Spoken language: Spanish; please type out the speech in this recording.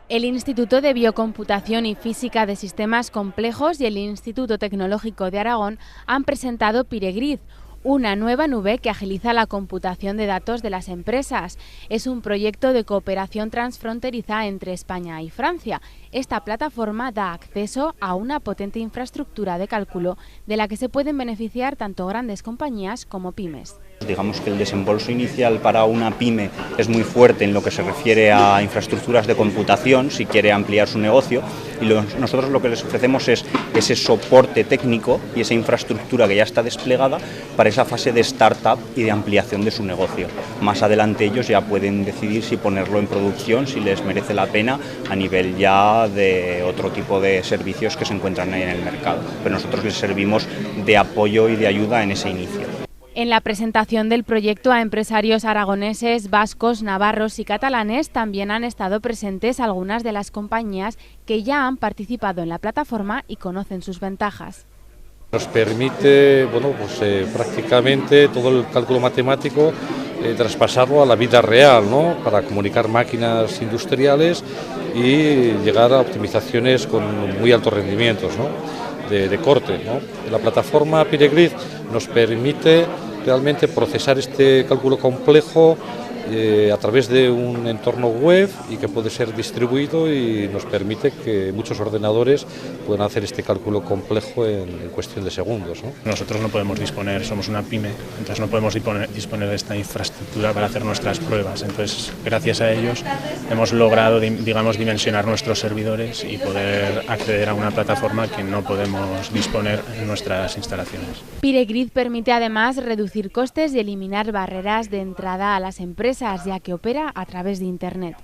El Instituto de Biocomputación y Física de Sistemas Complejos y el Instituto Tecnológico de Aragón han presentado Piregrid, una nueva nube que agiliza la computación de datos de las empresas. Es un proyecto de cooperación transfronteriza entre España y Francia. Esta plataforma da acceso a una potente infraestructura de cálculo de la que se pueden beneficiar tanto grandes compañías como pymes. Digamos que el desembolso inicial para una pyme es muy fuerte en lo que se refiere a infraestructuras de computación, si quiere ampliar su negocio, y nosotros lo que les ofrecemos es ese soporte técnico y esa infraestructura que ya está desplegada para esa fase de startup y de ampliación de su negocio. Más adelante ellos ya pueden decidir si ponerlo en producción, si les merece la pena a nivel ya de otro tipo de servicios que se encuentran ahí en el mercado. Pero nosotros les servimos de apoyo y de ayuda en ese inicio. En la presentación del proyecto a empresarios aragoneses, vascos, navarros y catalanes también han estado presentes algunas de las compañías que ya han participado en la plataforma y conocen sus ventajas. Nos permite, prácticamente todo el cálculo matemático traspasarlo a la vida real, ¿no? Para comunicar máquinas industriales y llegar a optimizaciones con muy altos rendimientos, ¿no? de corte, ¿no? La plataforma Piregrid nos permite realmente procesar este cálculo complejo a través de un entorno web y que puede ser distribuido y nos permite que muchos ordenadores puedan hacer este cálculo complejo en cuestión de segundos, ¿no? Nosotros no podemos disponer, somos una pyme, entonces no podemos disponer de esta infraestructura para hacer nuestras pruebas. Entonces, gracias a ellos hemos logrado, digamos, dimensionar nuestros servidores y poder acceder a una plataforma que no podemos disponer en nuestras instalaciones. Piregrid permite además reducir costes y eliminar barreras de entrada a las empresas, ya que opera a través de Internet.